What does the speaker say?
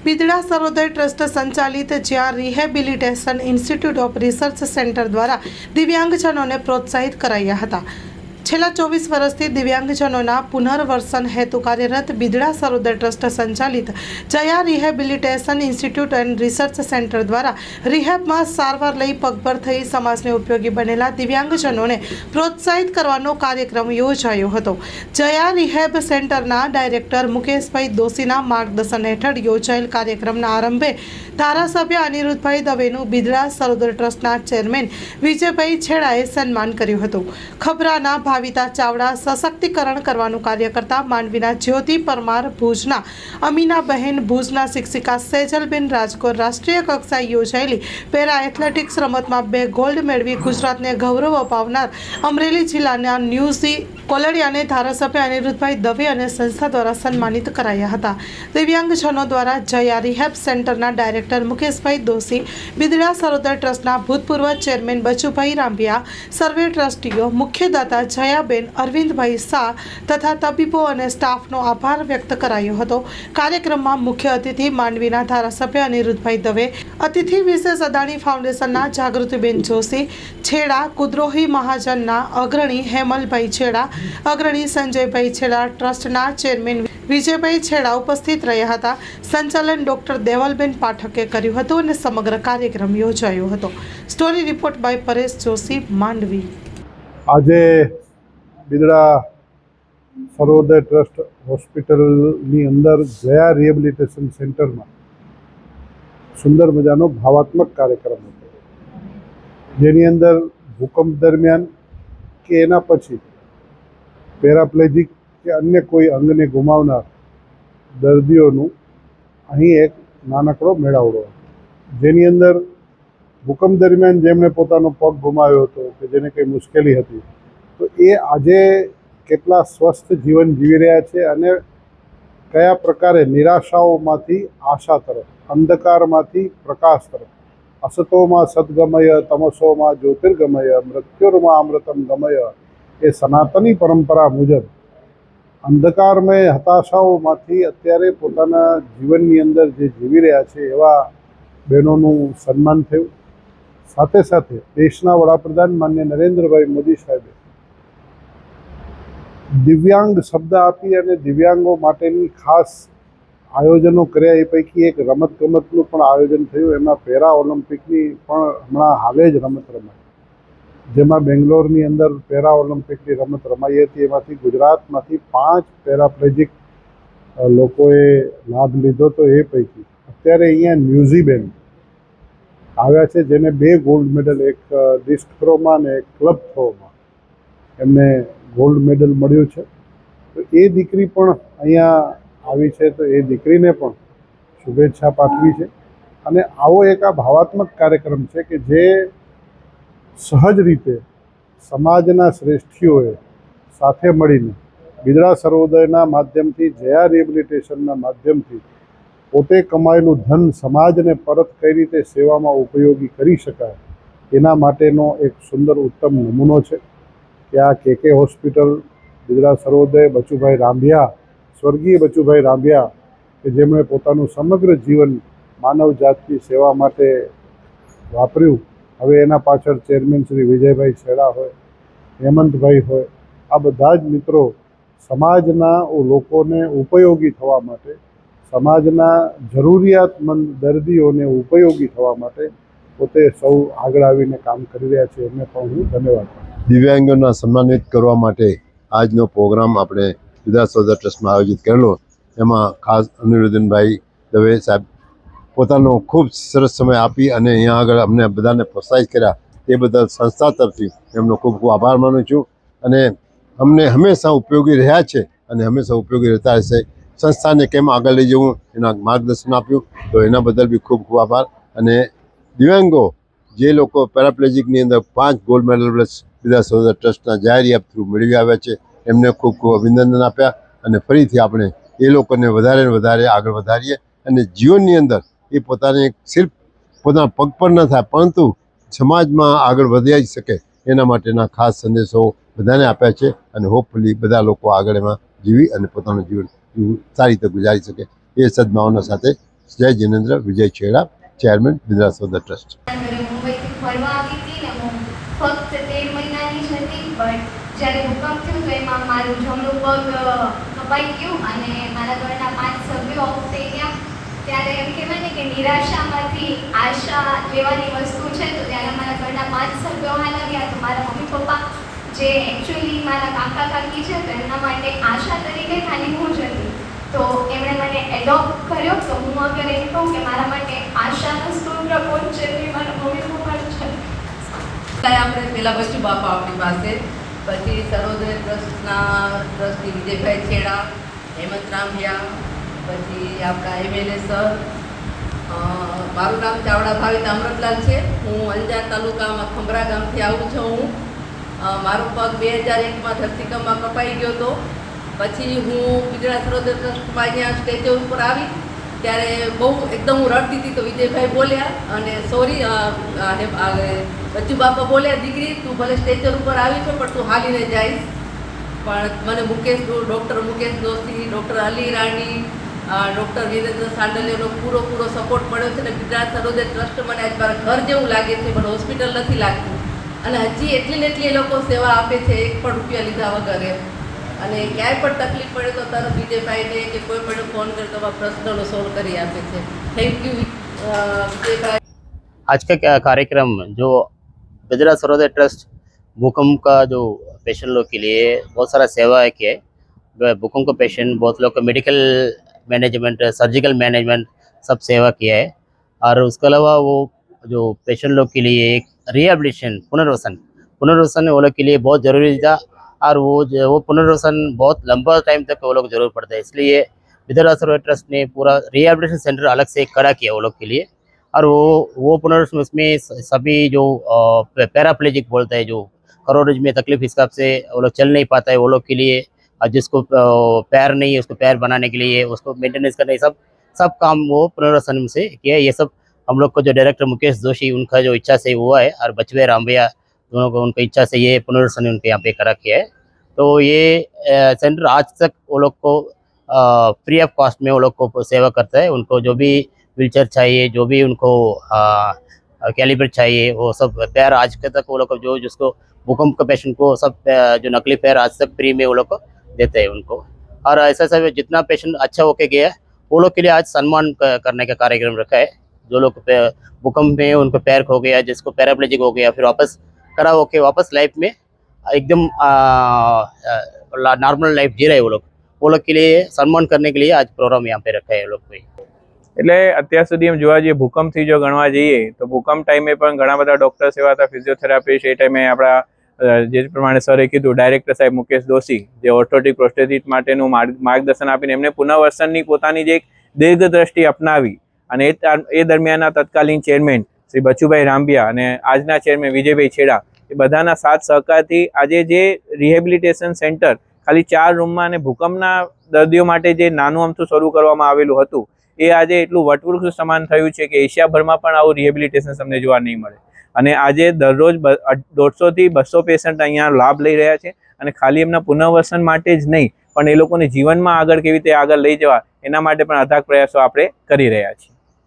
Bidada Sarvodaya trust સંચાલિત જ્યાં rehabilitation institute of research centre દ્વારા દિવ્યાંગજનોને પ્રોત્સાહિત કરાયા હતા। છેલ્લા 24 વર્ષથી દિવ્યાંગજનોના પુનર્વસન હેતુ કાર્યરત બિદડા સરોદય ટ્રસ્ટ સંચાલિત Jaya rehabilitation institute and research centre દ્વારા રિહેબમાં સારવાર લઈ પગભર થઈ સમાજને ઉપયોગી બનેલા દિવ્યાંગજનોને પ્રોત્સાહિત કરવાનો કાર્યક્રમ યોજાયો હતો। જયા રિહેબ સેન્ટરના ડાયરેક્ટર મુકેશભાઈ દોશીના માર્ગદર્શન હેઠળ યોજાયેલ કાર્યક્રમના આરંભે ધારાસભ્ય અનિરુદ્ધભાઈ દવેનું બિદડા સરોદય ટ્રસ્ટના ચેરમેન વિજયભાઈ છેડાએ સન્માન કર્યું હતું। ખબરાના ભાવિતા ચાવડા સશક્તિકરણ કરવાનું કાર્ય કરતા માંડવીના જ્યોતિ પરમાર ભુજના અમીનાબહેન ભુજના શિક્ષિકા સેજલબેન રાજકોર રાષ્ટ્રીય કક્ષાએ યોજાયેલી પેરા એથ્લેટિક્સ રમતમાં 2 ગોલ્ડ મેળવી ગુજરાતને ગૌરવ અપાવનાર અમરેલી જિલ્લાના ન્યૂઝી કોલડિયાને ધારાસભ્ય અનિરુદ્ધભાઈ દવે અને સંસ્થા દ્વારા સન્માનિત કરાયા હતા। દિવ્યાંગજનો દ્વારા જયા રિહેબ સેન્ટરના ડાયરેક્ટર મુકેશભાઈ દોશી, બિદડા સરોદય ટ્રસ્ટના ભૂતપૂર્વ ચેરમેન બચુભાઈ રાંભિયા, સર્વે ટ્રસ્ટીઓ, મુખ્યદાતા જયાબેન, અરવિંદભાઈ શાહ તથા તબીબો અને સ્ટાફનો આભાર વ્યક્ત કરાયો હતો। કાર્યક્રમમાં મુખ્ય અતિથિ માંડવીના ધારાસભ્ય અનિરુદ્ધભાઈ દવે, અતિથિ વિશેષ અદાણી ફાઉન્ડેશનના જાગૃતિબેન જોશી, છેડા કુદ્રોહી મહાજનના અગ્રણી હેમલભાઈ છેડા, અગ્રણી સંજયભાઈ છેડા, ટ્રસ્ટના ચેરમેન વિજયભાઈ છેડા ઉપસ્થિત રહ્યા હતા। સંચાલન ડોક્ટર દેવલબેન પાઠકે કર્યું હતું અને સમગ્ર કાર્યક્રમ યોજાયો હતો। Story report by Paresh Joshi, Mandvi. આજે બિદડા સરોદય ટ્રસ્ટ હોસ્પિટલની અંદર જયા રિહેબિલિટેશન સેન્ટરમાં સુંદર મજાનો ભાવાત્મક કાર્યક્રમ હતો, જેની અંદર ભૂકંપ દરમિયાન કે એના પછી પેરાપ્લેજિક કે અન્ય કોઈ અંગને ગુમાવનાર દર્દીઓનું અહીં એક નાનકડો મેળાવડો હતો, જેની અંદર ભૂકંપ દરમિયાન જેમણે પોતાનો પગ ગુમાવ્યો હતો કે જેને કંઈ મુશ્કેલી હતી, તો એ આજે કેટલા સ્વસ્થ જીવન જીવી રહ્યા છે અને કયા પ્રકારે નિરાશાઓમાંથી આશા તરફ, અંધકારમાંથી પ્રકાશ તરફ, અસતોમાં સદગમય તમસોમાં જ્યોતિર્ગમય મૃત્યુર્માં અમૃતમ ગમય એ સનાતની પરંપરા મુજબ અંધકારમય હતાશાઓમાંથી અત્યારે પોતાના જીવનની અંદર જે જીવી રહ્યા છે એવા બહેનોનું સન્માન થયું। સાથે સાથે દેશના વડાપ્રધાન માન્ય નરેન્દ્રભાઈ મોદી સાહેબે દિવ્યાંગ શબ્દ આપી અને દિવ્યાંગો માટેની ખાસ આયોજનો કર્યા। એ પૈકી એક રમતગમતનું પણ આયોજન થયું, એમાં પેરા ઓલિમ્પિકની પણ હમણાં હાલે જ રમત રમાઈ, જેમાં બેંગ્લોરની અંદર પેરા ઓલિમ્પિકની રમત રમાઈ હતી। એમાંથી ગુજરાતમાંથી 5 પેરાપ્લેજિક લોકોએ લાભ લીધો, તો એ પૈકી અત્યારે અહીંયા ન્યૂઝીબેન આવ્યા છે, જેને 2 ગોલ્ડ મેડલ, એક ડિસ્ક થ્રોમાં અને એક ક્લબ થ્રોમાં એમને ગોલ્ડ મેડલ મળ્યું છે। તો એ દીકરી પણ અહીંયા આવી છે, તો એ દીકરીને પણ શુભેચ્છા પાઠવી છે। અને આવો એક આ ભાવાત્મક કાર્યક્રમ છે કે જે સહજ રીતે સમાજના શ્રેષ્ઠીઓએ સાથે મળીને બિદડા સરોદયના માધ્યમથી, જયા રિહેબિલિટેશનના માધ્યમથી પોતે કમાયેલું ધન સમાજને પરત કઈ રીતે સેવામાં ઉપયોગી કરી શકાય એના માટેનો એક સુંદર ઉત્તમ નમૂનો છે કે આ કે હોસ્પિટલ, બિદડા સરોદય, બચુભાઈ રાંભિયા, સ્વર્ગીય બચુભાઈ રાંભિયા કે જેમણે પોતાનું સમગ્ર જીવન માનવ જાતની સેવા માટે વાપર્યું, હવે એના પાછળ ચેરમેન શ્રી વિજયભાઈ છેડા હોય, હેમંતભાઈ હોય, આ બધા જ મિત્રો સમાજના લોકોને ઉપયોગી થવા માટે, સમાજના જરૂરિયાતમંદ દર્દીઓને ઉપયોગી થવા માટે પોતે સૌ આગળ આવીને કામ કરી રહ્યા છે, એમને પણ હું ધન્યવાદ આપું। દિવ્યાંગોના સન્માનિત કરવા માટે આજનો પ્રોગ્રામ આપણે બિદડા સરોદય ટ્રસ્ટમાં આયોજિત કરેલો, એમાં ખાસ અનિરુદ્ધભાઈ દવે સાહેબ પોતાનો ખૂબ સરસ સમય આપી અને અહીંયા આગળ અમને બધાને પ્રોત્સાહિત કર્યા, તે બદલ સંસ્થા તરફથી એમનો ખૂબ ખૂબ આભાર માનું છું। અને અમને હંમેશા ઉપયોગી રહ્યા છે અને હંમેશા ઉપયોગી રહેતા રહેશે। સંસ્થાને કેમ આગળ લઈ જવું એના માર્ગદર્શન આપ્યું, તો એના બદલ બી ખૂબ ખૂબ આભાર। અને દિવ્યાંગો જે લોકો પેરાપ્લેજિકની અંદર 5 ગોલ્ડ મેડલ બિદડા સરોદય ટ્રસ્ટના જયા રિહેબ થ્રુ મેળવી આવ્યા છે, એમને ખૂબ ખૂબ અભિનંદન આપ્યા। અને ફરીથી આપણે એ લોકોને વધારે ને વધારે આગળ વધારીએ અને જીવનની અંદર એ પોતાને સિર્ફ પોતાના પગ પર ન થાય પરંતુ સમાજમાં આગળ વધી શકે એના માટેના ખાસ સંદેશો બધાને આપ્યા છે। અને હોપફુલી બધા લોકો આગળ એમાં જીવી અને પોતાનું જીવન સારી રીતે ગુજારી શકે એ સદભાવના સાથે જય જિનેન્દ્ર વિજય છેડા, ચેરમેન વિદ્યા સોદર ટ્રસ્ટ. મુંબઈથી ફરવા આવી હતી ને હું ફક્ત 13 મહિનાની જ હતી, બટ જ્યારે ભૂકંપ થયું તો એમાં મારું જમણું પગ કપાઈ ગયું અને મારા ઘરના 5 સભ્યો ઓફ થઈ ગયા. ત્યારે એમ કહેવાય ને કે નિરાશામાંથી આશા લેવાની વસ્તુ છે, તો ત્યારે મારા ઘરના 5 સભ્યો હાલ્યા ગયા. તો મારા મમ્મી પપ્પા જે એકચ્યુઅલી મારા કાકા કાકી છે તો એમના માટે આશા તરીકે ખાલી હું જ હતી. તો એમણે મને એડોપ્ટ કર્યો. તો હું અગર એમ કહું કે મારા માટે આશાનો સ્ત્રોત કોણ છે તે મારા મમ્મી પપ્પા જ છે. આપણે પહેલાં બચ્ચુ બાપા આપણી પાસે, પછી સરોદય ટ્રસ્ટના ટ્રસ્ટી વિજયભાઈ છેડા, હેમંત રામભિયા, પછી આપણા એમએલએ સર. મારું નામ ચાવડા ભાવિત અમૃતલાલ છે. હું અંજાર તાલુકામાં ખંભરા ગામથી આવું છું. હું મારો પગ 2001માં ધરતીકંપમાં કપાઈ ગયો હતો. પછી હું ગુજરાત સરોદય ટ્રસ્ટમાં અહીંયા સ્ટેજ ઉપર આવી ત્યારે બહુ એકદમ હું રડતી હતી. તો વિજયભાઈ બોલ્યા અને સોરી બચ્ચુ બાપા બોલ્યા, દીકરી તું ભલે સ્ટેચર ઉપર આવી છો પણ તું હાલીને જઈશ. પણ મને ડૉક્ટર મુકેશ દોશી, ડૉક્ટર અલી રાણી, ડૉક્ટર વિરેન્દ્ર સાંડલિયાનો પૂરો સપોર્ટ મળ્યો છે. અને ગુજરાત સરોદય ટ્રસ્ટ મને આજ મારા ઘર જેવું લાગે છે, પણ હોસ્પિટલ નથી લાગતું. અને હજી એટલી ને એટલી એ લોકો સેવા આપે છે, 1 પણ રૂપિયા લીધા વગર. અને ક્યાંય પણ તકલીફ પડે તો તરત વિજયભાઈને કે કોઈ પણ ફોન કરે તો પ્રશ્નનો સોલ્વ કરી આપે છે. Thank you Vijaybhai. आज का कार्यक्रम जो गुजरात सरोदय ट्रस्ट भूकंप का जो पेशेंट लोग के लिए बहुत सारा सेवा है किया है. भूकंप का पेशेंट बहुत लोग का मेडिकल मैनेजमेंट, सर्जिकल मैनेजमेंट सब सेवा किया है. और उसके अलावा वो जो पेशेंट लोग के लिए एक रिहेबिलिटेशन पुनर्वसन वो लोग के लिए बहुत ज़रूरी था. और वो पुनर्वसन बहुत लंबा टाइम तक वो लोग ज़रूर पड़ता है. इसलिए विद्याराज सरोदय ट्रस्ट ने पूरा रिहेबिलिटेशन सेंटर अलग से खड़ा किया वो लोग के लिए. और वो पुनर्वसन उसमें सभी जो पैराप्लेजिक बोलते हैं, जो करोड़ज में तकलीफ हिसाब से वो लोग चल नहीं पाता है, वो लोग के लिए, जिसको पैर नहीं है उसको पैर बनाने के लिए, उसको मेंटेनेंस करने, सब काम वो पुनर्वसन से किया. ये सब हम लोग को जो डायरेक्टर मुकेश जोशी उनका जो इच्छा से हुआ है, और बचवे रामभैया दोनों को उनकी इच्छा से ये पुनर्वसन उनके यहाँ पे करा किया है. तो ये सेंटर आज तक वो लोग को फ्री ऑफ कॉस्ट में वो लोग को सेवा करता है. उनको जो भी व्हीलचेयर चाहिए, जो भी उनको कैलिब्रेट चाहिए, वो सब पैर आज के तक वो लोग को जो जिसको भूकंप का पेशेंट को सब जो नकली पैर आज तक फ्री में वो लोग को देते हैं उनको. और ऐसा सब जितना पेशेंट अच्छा होके गया वो लोग के लिए आज सम्मान करने का कार्यक्रम रखा है. जो लोग भूकंप में उनको पैर खो गया, जिसको पैराप्लेजिक हो गया, फिर वापस खड़ा होके वापस लाइफ में एकदम नॉर्मल लाइफ जी रहे वो लोग के लिए सम्मान करने के लिए आज प्रोग्राम यहाँ पे रखा है. लोग को એટલે અત્યાર સુધી એમ જોવા જઈએ ભૂકંપથી જો ગણવા જઈએ તો ભૂકંપ ટાઈમે પણ ઘણા બધા ડૉક્ટર્સ એવા હતા, ફિઝિયોથેરાપિસ્ટ. એ ટાઈમે આપણા જે પ્રમાણે સરે કીધું ડાયરેક્ટર સાહેબ મુકેશ દોશી, જે ઓર્થોટિક પ્રોસ્થેટિક માટેનું માર્ગદર્શન આપીને એમને પુનર્વસનની પોતાની જે એક દીર્ઘદ્રષ્ટિ અપનાવી. અને એ દરમિયાનના તત્કાલીન ચેરમેન શ્રી બચુભાઈ રામભિયા અને આજના ચેરમેન વિજયભાઈ છેડા, એ બધાના સાથ સહકારથી આજે જે રિહેબિલિટેશન સેન્ટર ખાલી 4 રૂમમાં અને ભૂકંપના દર્દીઓ માટે જે નાનું અમથું શરૂ કરવામાં આવેલું હતું, એ આજે એટલું વટવૃક્ષ સમાન થયું છે કે એશિયાભરમાં પણ આવું રિહેબિલિટેશન તમને જોવા નહીં મળે. અને આજે દરરોજ 150 થી 200 પેશન્ટ અહીંયા લાભ લઈ રહ્યા છે. અને ખાલી એમના પુનર્વસન માટે જ નહીં, પણ એ લોકોને જીવનમાં આગળ કેવી રીતે આગળ લઈ જવા એના માટે પણ અથાગ પ્રયાસો આપણે કરી રહ્યા છીએ.